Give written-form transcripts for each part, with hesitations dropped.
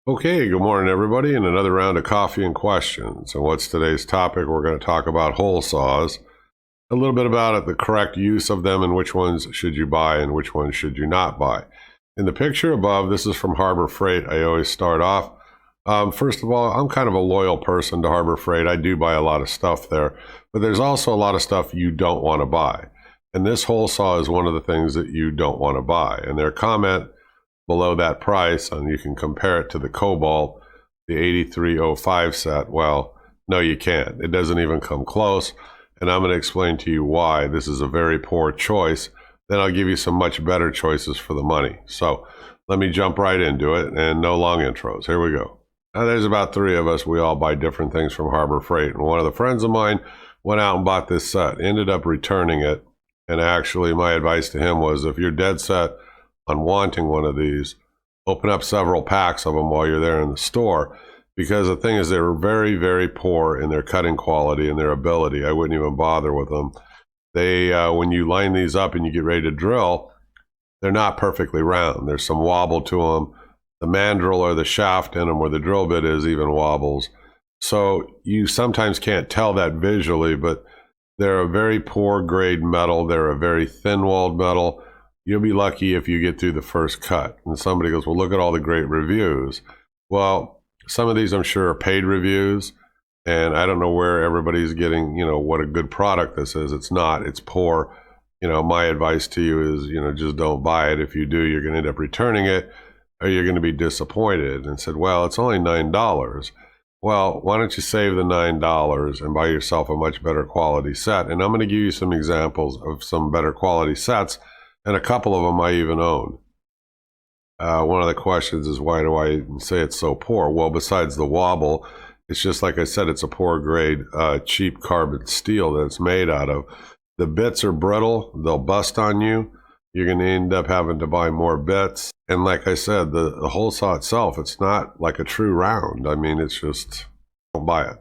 Okay, good morning, everybody, and another round of coffee and questions. And what's today's topic? We're going to talk about hole saws, a little bit about it, the correct use of them, and which ones should you buy and which ones should you not buy. In the picture above, this is from Harbor Freight. I always start off. First of all, I'm kind of a loyal person to Harbor Freight. I do buy a lot of stuff there, but there's also a lot of stuff you don't want to buy. And this hole saw is one of the things that you don't want to buy. And their comment below that price, and you can compare it to the Cobalt, the 8305 set. Well, no, you can't. It doesn't even come close. And I'm going to explain to you why this is a very poor choice. Then I'll give you some much better choices for the money. So let me jump right into it, and no long intros. Here we go. Now, there's about three of us. We all buy different things from Harbor Freight. And one of the friends of mine went out and bought this set, ended up returning it. And actually, my advice to him was, if you're dead set on wanting one of these, open up several packs of them while you're there in the store, because the thing is, they're very, very poor in their cutting quality and their ability. I wouldn't even bother with them. They when you line these up and you get ready to drill, they're not perfectly round. There's some wobble to them. The mandrel or the shaft in them where the drill bit is even wobbles, so you sometimes can't tell that visually. But they're a very poor grade metal. They're a very thin walled metal. You'll be lucky if you get through the first cut. And somebody goes, well, look at all the great reviews. Well, some of these I'm sure are paid reviews, and I don't know where everybody's getting, what a good product this is. It's not. It's poor. My advice to you is, just don't buy it. If you do, you're going to end up returning it, or you're going to be disappointed. And said, well, it's only $9. Well, why don't you save the $9 and buy yourself a much better quality set? And I'm going to give you some examples of some better quality sets, and a couple of them I even own. One of the questions is, why do I say it's so poor? Well, besides the wobble, it's just like I said, it's a poor grade, cheap carbon steel that it's made out of. The bits are brittle. They'll bust on you. You're going to end up having to buy more bits. And like I said, the hole saw itself, it's not like a true round. I mean, it's just, don't buy it.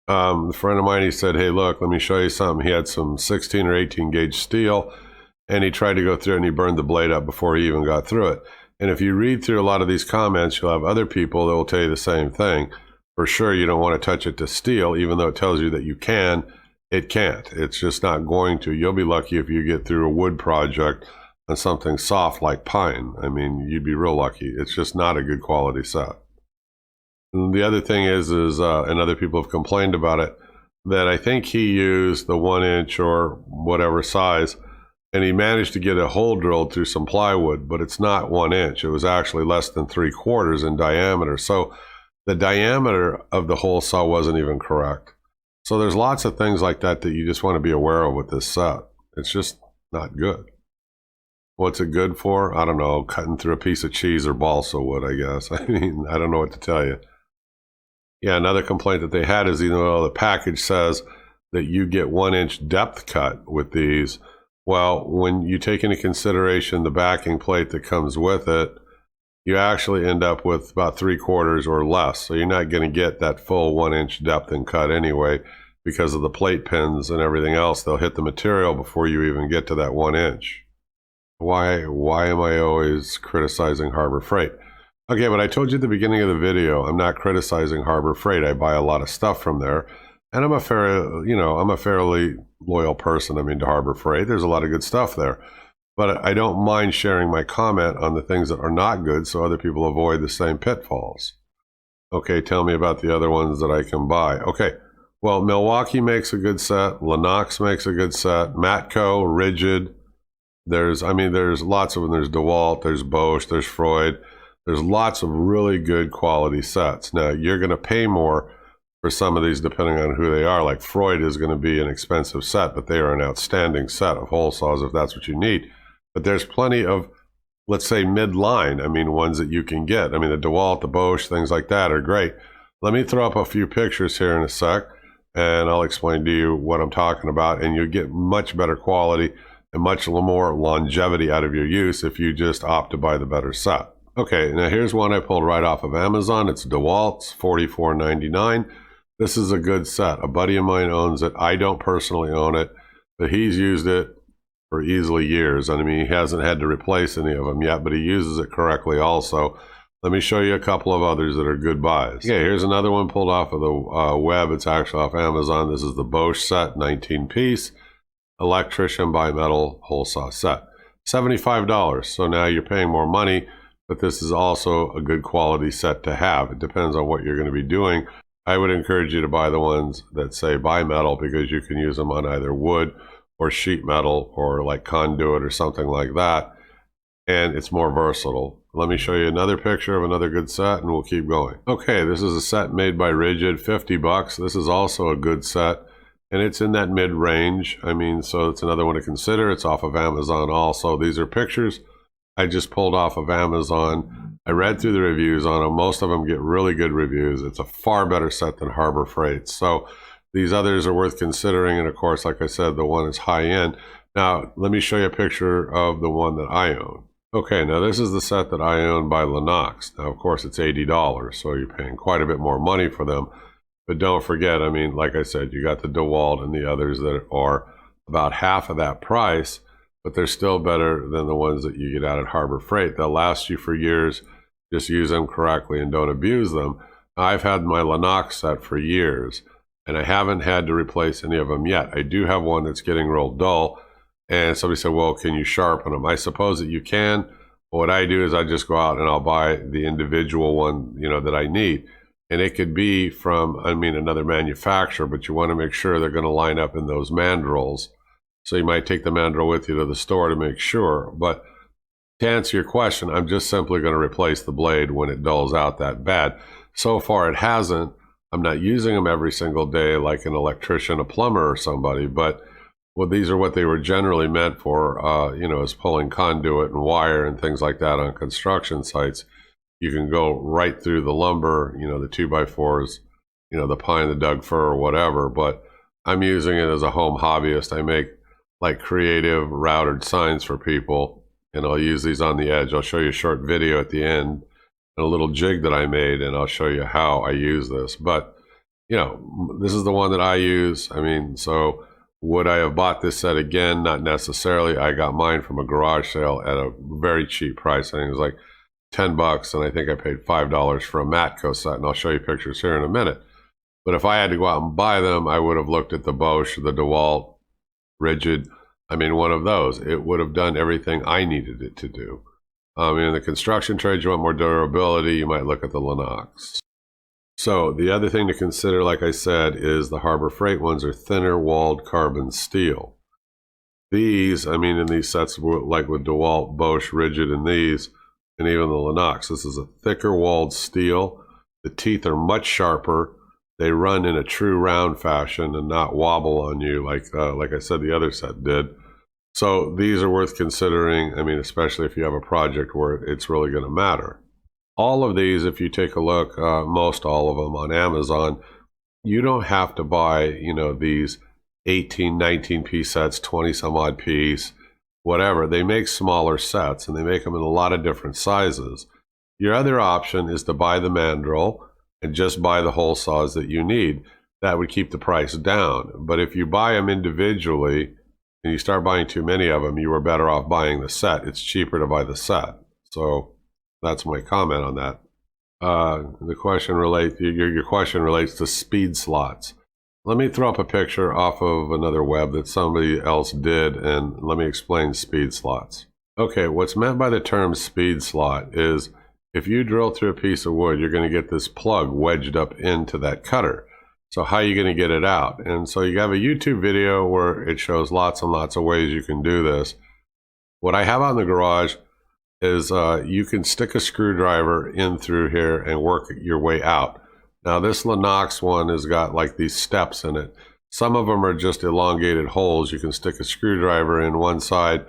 A friend of mine, he said, hey, look, let me show you something. He had some 16 or 18 gauge steel, and he tried to go through it, and he burned the blade up before he even got through it. And if you read through a lot of these comments, you'll have other people that will tell you the same thing. For sure, you don't want to touch it to steel, even though it tells you that you can. It can't. It's just not going to. You'll be lucky if you get through a wood project on something soft like pine. I mean, you'd be real lucky. It's just not a good quality set. And the other thing is and other people have complained about it, that I think he used the 1 inch or whatever size, and he managed to get a hole drilled through some plywood, but it's not 1 inch. It was actually less than 3/4 in diameter. So the diameter of the hole saw wasn't even correct. So there's lots of things like that that you just want to be aware of with this set. It's just not good. What's it good for? I don't know, cutting through a piece of cheese or balsa wood, I guess. I mean, I don't know what to tell you. Yeah, another complaint that they had is, the package says that you get 1 inch depth cut with these. Well, when you take into consideration the backing plate that comes with it, you actually end up with about 3/4 or less. So you're not going to get that full 1 inch depth and cut anyway, because of the plate pins and everything else. They'll hit the material before you even get to that 1 inch. Why am I always criticizing Harbor Freight? Okay, but I told you at the beginning of the video, I'm not criticizing Harbor Freight. I buy a lot of stuff from there, and I'm a fairly loyal person. I mean, to Harbor Freight, there's a lot of good stuff there. But I don't mind sharing my comment on the things that are not good so other people avoid the same pitfalls. Okay, tell me about the other ones that I can buy. Okay, well, Milwaukee makes a good set. Lenox makes a good set. Matco, Rigid. There's lots of them. There's DeWalt, there's Bosch, there's Freud. There's lots of really good quality sets. Now, you're going to pay more for some of these depending on who they are. Like Freud is going to be an expensive set, but they are an outstanding set of hole saws if that's what you need. But there's plenty of, let's say, midline, ones that you can get. The DeWalt, the Bosch, things like that are great. Let me throw up a few pictures here in a sec, and I'll explain to you what I'm talking about, and you'll get much better quality and much more longevity out of your use if you just opt to buy the better set. Okay, now here's one I pulled right off of Amazon. It's DeWalt's, $44.99. This is a good set. A buddy of mine owns it. I don't personally own it, but he's used it for easily years. He hasn't had to replace any of them yet, but he uses it correctly also. Let me show you a couple of others that are good buys. Okay, here's another one pulled off of the web. It's actually off Amazon. This is the Bosch set, 19-piece, electrician bimetal hole saw set. $75. So now you're paying more money, but this is also a good quality set to have. It depends on what you're going to be doing. I would encourage you to buy the ones that say bimetal because you can use them on either wood or sheet metal or like conduit or something like that. And it's more versatile. Let me show you another picture of another good set and we'll keep going. Okay, this is a set made by Rigid, 50 bucks. This is also a good set and it's in that mid-range. I mean, so it's another one to consider. It's off of Amazon also. These are pictures I just pulled off of Amazon. I read through the reviews on them. Most of them get really good reviews. It's a far better set than Harbor Freight. So these others are worth considering. And of course, like I said, the one is high end. Now, let me show you a picture of the one that I own. Okay, now this is the set that I own by Lenox. Now, of course, it's $80, so you're paying quite a bit more money for them. But don't forget, I mean, like I said, you got the DeWalt and the others that are about half of that price, but they're still better than the ones that you get out at Harbor Freight. They'll last you for years. Just use them correctly and don't abuse them. I've had my Lenox set for years, and I haven't had to replace any of them yet. I do have one that's getting real dull. And somebody said, well, can you sharpen them? I suppose that you can. What I do is I just go out and I'll buy the individual one, you know, that I need. And it could be from, I mean, another manufacturer, but you want to make sure they're going to line up in those mandrels. So you might take the mandrel with you to the store to make sure. But to answer your question, I'm just simply going to replace the blade when it dulls out that bad. So far, it hasn't. I'm not using them every single day like an electrician, a plumber, or somebody, but well, these are what they were generally meant for, you know, is pulling conduit and wire and things like that on construction sites. You can go right through the lumber, you know, the 2x4s, you know, the pine, the Doug fir or whatever, but I'm using it as a home hobbyist. I make like creative routed signs for people and I'll use these on the edge. I'll show you a short video at the end and a little jig that I made and I'll show you how I use this. But, you know, this is the one that I use. I mean, so would I have bought this set again? Not necessarily. I got mine from a garage sale at a very cheap price. I think it was like 10 bucks, and I think I paid $5 for a Matco set, and I'll show you pictures here in a minute. But if I had to go out and buy them, I would have looked at the Bosch, the DeWalt, Rigid. I mean, one of those. It would have done everything I needed it to do. In the construction trade, you want more durability, you might look at the Lenox. So the other thing to consider, like I said, is the Harbor Freight ones are thinner walled carbon steel. These, I mean, in these sets, like with DeWalt, Bosch, Rigid, and these, and even the Lenox, this is a thicker walled steel. The teeth are much sharper. They run in a true round fashion and not wobble on you like I said, the other set did. So these are worth considering. I mean, especially if you have a project where it's really going to matter. All of these, if you take a look, most all of them on Amazon, you don't have to buy, you know, these 18, 19-piece sets, 20 some odd piece, whatever. They make smaller sets and they make them in a lot of different sizes. Your other option is to buy the mandrel and just buy the hole saws that you need. That would keep the price down. But if you buy them individually and you start buying too many of them, you are better off buying the set. It's cheaper to buy the set. So that's my comment on that. The question your question relates to speed slots. Let me throw up a picture off of another web that somebody else did, and let me explain speed slots. Okay, what's meant by the term speed slot is if you drill through a piece of wood, you're going to get this plug wedged up into that cutter. So how are you going to get it out? And so you have a YouTube video where it shows lots and lots of ways you can do this. What I have out in the garage is you can stick a screwdriver in through here and work your way out. Now this Lenox one has got like these steps in it. Some of them are just elongated holes. You can stick a screwdriver in one side,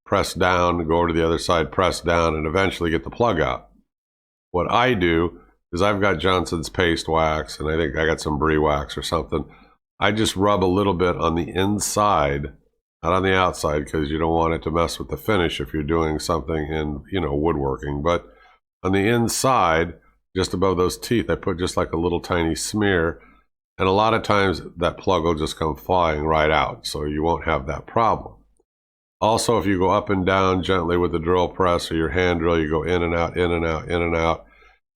press down, go over to the other side, press down, and eventually get the plug out. What I do is I've got Johnson's paste wax, and I think I got some Brie wax or something. I just rub a little bit on the inside, not on the outside, because you don't want it to mess with the finish if you're doing something in, you know, woodworking. But on the inside, just above those teeth, I put just like a little tiny smear. And a lot of times that plug will just come flying right out. So you won't have that problem. Also, if you go up and down gently with the drill press or your hand drill, you go in and out, in and out, in and out.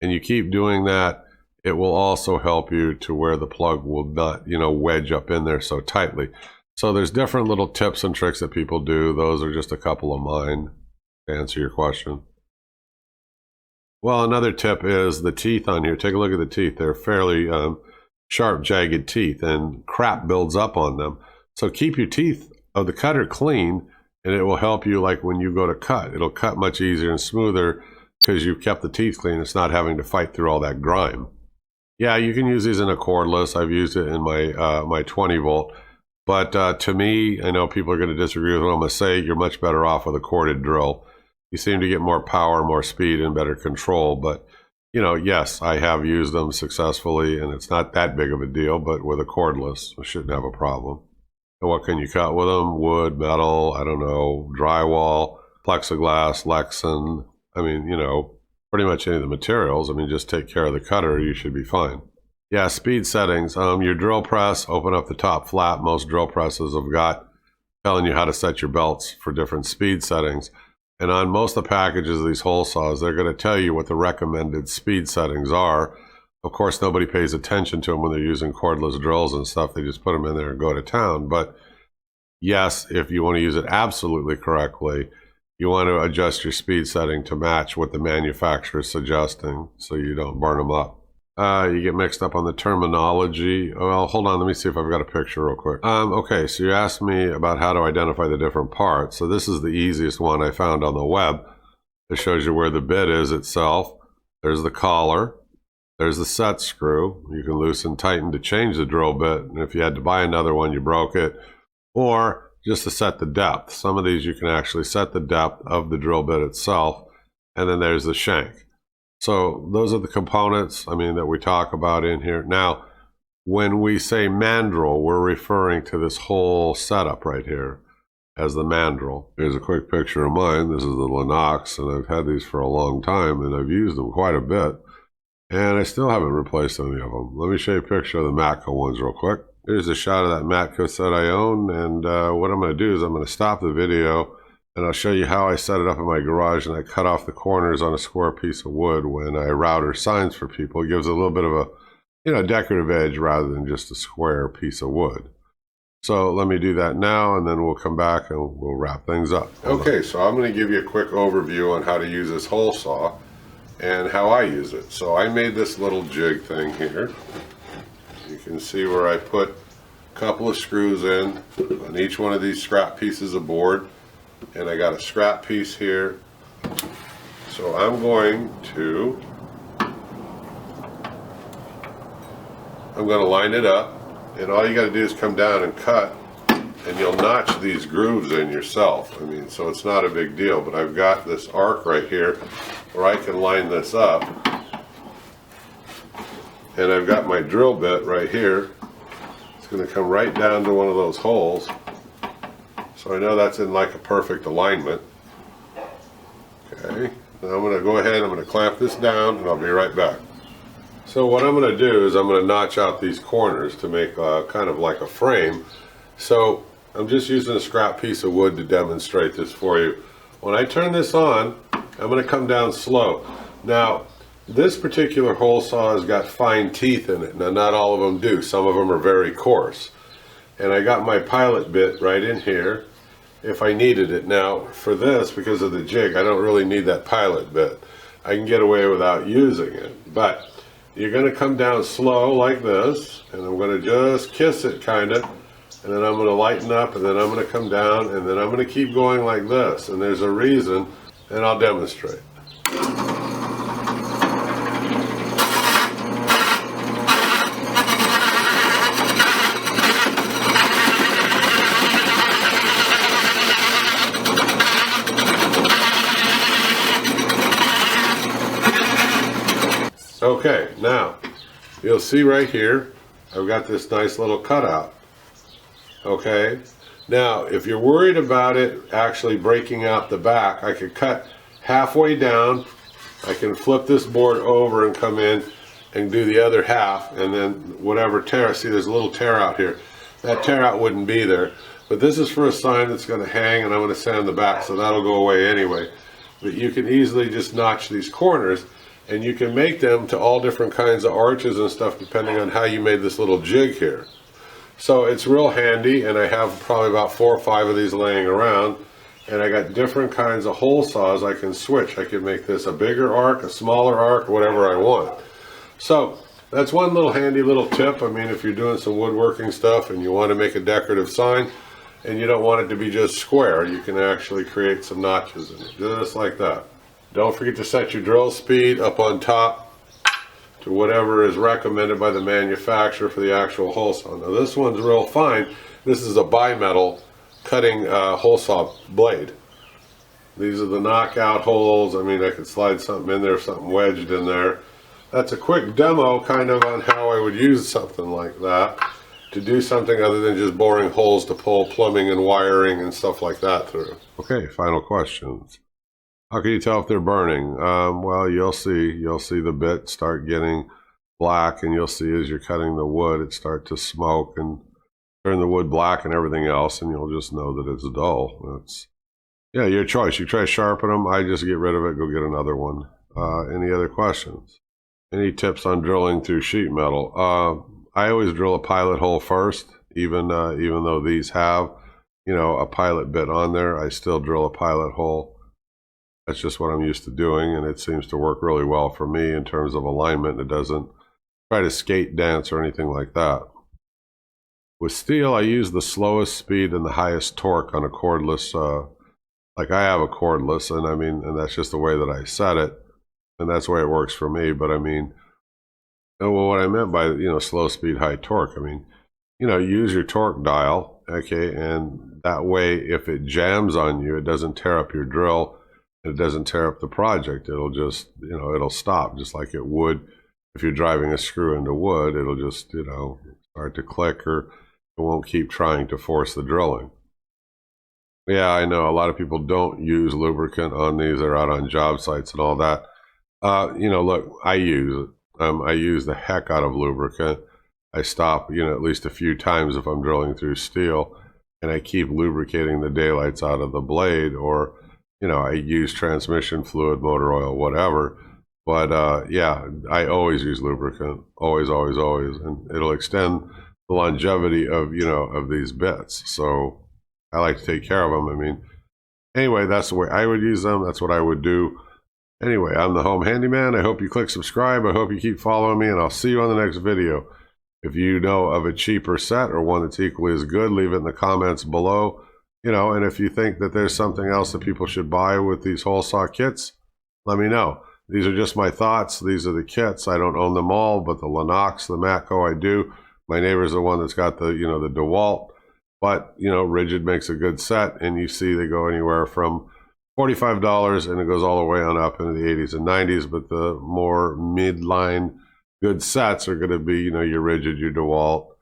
and you keep doing that, it will also help you to where the plug will not, wedge up in there so tightly. So there's different little tips and tricks that people do. Those are just a couple of mine to answer your question. Well, another tip is the teeth on here. Take a look at the teeth. They're fairly sharp, jagged teeth, and crap builds up on them. So keep your teeth of the cutter clean, and it will help you, like when you go to cut. It'll cut much easier and smoother because you've kept the teeth clean. It's not having to fight through all that grime. Yeah, you can use these in a cordless. I've used it in my 20 volt. But to me, I know people are going to disagree with what I'm going to say. You're much better off with a corded drill. You seem to get more power, more speed, and better control. But, yes, I have used them successfully, and it's not that big of a deal. But with a cordless, I shouldn't have a problem. And what can you cut with them? Wood, metal, I don't know, drywall, plexiglass, Lexan. I mean, pretty much any of the materials. I mean, just take care of the cutter, you should be fine. Yeah, speed settings. Your drill press, open up the top flap. Most drill presses have got telling you how to set your belts for different speed settings. And on most of the packages of these hole saws, they're going to tell you what the recommended speed settings are. Of course, nobody pays attention to them when they're using cordless drills and stuff. They just put them in there and go to town. But yes, if you want to use it absolutely correctly, you want to adjust your speed setting to match what the manufacturer is suggesting so you don't burn them up. You get mixed up on the terminology. Well, hold on. Let me see if I've got a picture real quick. Okay, so you asked me about how to identify the different parts. So this is the easiest one I found on the web. It shows you where the bit is itself. There's the collar. There's the set screw. You can loosen, tighten to change the drill bit. And if you had to buy another one, you broke it. Or just to set the depth. Some of these you can actually set the depth of the drill bit itself. And then there's the shank. So those are the components, that we talk about in here. Now, when we say mandrel, we're referring to this whole setup right here as the mandrel. Here's a quick picture of mine. This is the Lenox, and I've had these for a long time, and I've used them quite a bit. And I still haven't replaced any of them. Let me show you a picture of the Matco ones real quick. Here's a shot of that Matco set I own, and what I'm going to do is I'm going to stop the video, and I'll show you how I set it up in my garage, and I cut off the corners on a square piece of wood when I router signs for people. It gives a little bit of a, decorative edge rather than just a square piece of wood. So let me do that now, and then we'll come back and we'll wrap things up. Okay, so I'm going to give you a quick overview on how to use this hole saw and how I use it. So I made this little jig thing here. You can see where I put a couple of screws in on each one of these scrap pieces of board. And I got a scrap piece here. So I'm going to line it up, and all you got to do is come down and cut, and you'll notch these grooves in yourself. So it's not a big deal, but I've got this arc right here where I can line this up, and I've got my drill bit right here. It's going to come right down to one of those holes. So I know that's in like a perfect alignment. Okay, now I'm going to go ahead, I'm going to clamp this down, and I'll be right back. So what I'm going to do is I'm going to notch out these corners to make kind of like a frame. So I'm just using a scrap piece of wood to demonstrate this for you. When I turn this on, I'm going to come down slow. Now, this particular hole saw has got fine teeth in it. Now, not all of them do. Some of them are very coarse. And I got my pilot bit right in here if I needed it. Now, for this, because of the jig, I don't really need that pilot bit. I can get away without using it. But you're going to come down slow like this, and I'm going to just kiss it kind of, and then I'm going to lighten up, and then I'm going to come down, and then I'm going to keep going like this. And there's a reason, and I'll demonstrate. Okay, now you'll see right here I've got this nice little cutout. Okay, now if you're worried about it actually breaking out the back, I could cut halfway down. I can flip this board over and come in and do the other half, and then whatever tear, see there's a little tear out here. That tear out wouldn't be there, but this is for a sign that's going to hang, and I'm going to sand the back, so that'll go away anyway. But you can easily just notch these corners, And you can make them to all different kinds of arches and stuff depending on how you made this little jig here. So it's real handy, and I have probably about 4 or 5 of these laying around, and I got different kinds of hole saws I can switch. I can make this a bigger arc, a smaller arc, whatever I want. So that's one little handy little tip. I mean, if you're doing some woodworking stuff and you want to make a decorative sign and you don't want it to be just square, you can actually create some notches in it, just like that. Don't forget to set your drill speed up on top to whatever is recommended by the manufacturer for the actual hole saw. Now this one's real fine. This is a bimetal cutting hole saw blade. These are the knockout holes. I mean, I could slide something in there, something wedged in there. That's a quick demo kind of on how I would use something like that to do something other than just boring holes to pull plumbing and wiring and stuff like that through. Okay, final questions. How can you tell if they're burning? Well, you'll see the bit start getting black, and you'll see as you're cutting the wood it start to smoke and turn the wood black and everything else, and you'll just know that it's dull. It's, yeah, your choice. You try to sharpen them. I just get rid of it, go get another one. Any other questions? Any tips on drilling through sheet metal? I always drill a pilot hole first, even though these have, a pilot bit on there. I still drill a pilot hole. That's just what I'm used to doing, and it seems to work really well for me in terms of alignment. It doesn't try to skate dance or anything like that. With steel, I use the slowest speed and the highest torque on a cordless. Like I have a cordless, and that's just the way that I set it, and that's the way it works for me. But I mean, well, what I meant by slow speed, high torque, use your torque dial, okay, and that way, if it jams on you, it doesn't tear up your drill. It doesn't tear up the project. It'll just, it'll stop just like it would if you're driving a screw into wood. It'll just, start to click, or it won't keep trying to force the drilling. Yeah, I know a lot of people don't use lubricant on these. They're out on job sites and all that. Look, I use it. I use the heck out of lubricant. I stop, at least a few times if I'm drilling through steel, and I keep lubricating the daylights out of the blade, or I use transmission fluid, motor oil, whatever. But yeah, I always use lubricant, always, always, always, and it'll extend the longevity of of these bits. So I like to take care of them. Anyway, that's the way I would use them. That's what I would do. Anyway, I'm the Home Handyman. I hope you click subscribe. I hope you keep following me, and I'll see you on the next video. If you know of a cheaper set or one that's equally as good, leave it in the comments below. And if you think that there's something else that people should buy with these hole saw kits, let me know. These are just my thoughts. These are the kits. I don't own them all, but the Lenox, the Matco, I do. My neighbor's the one that's got the, the DeWalt. But, Rigid makes a good set, and you see they go anywhere from $45, and it goes all the way on up into the 80s and 90s. But the more midline good sets are going to be, your Rigid, your DeWalt.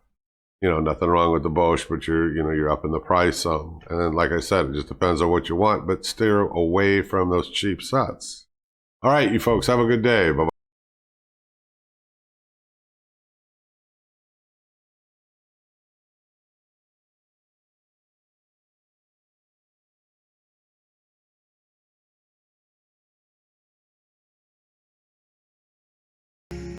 Nothing wrong with the Bosch, but you're up in the price some. And then, like I said, it just depends on what you want, but steer away from those cheap sets. All right, you folks, have a good day. Bye-bye.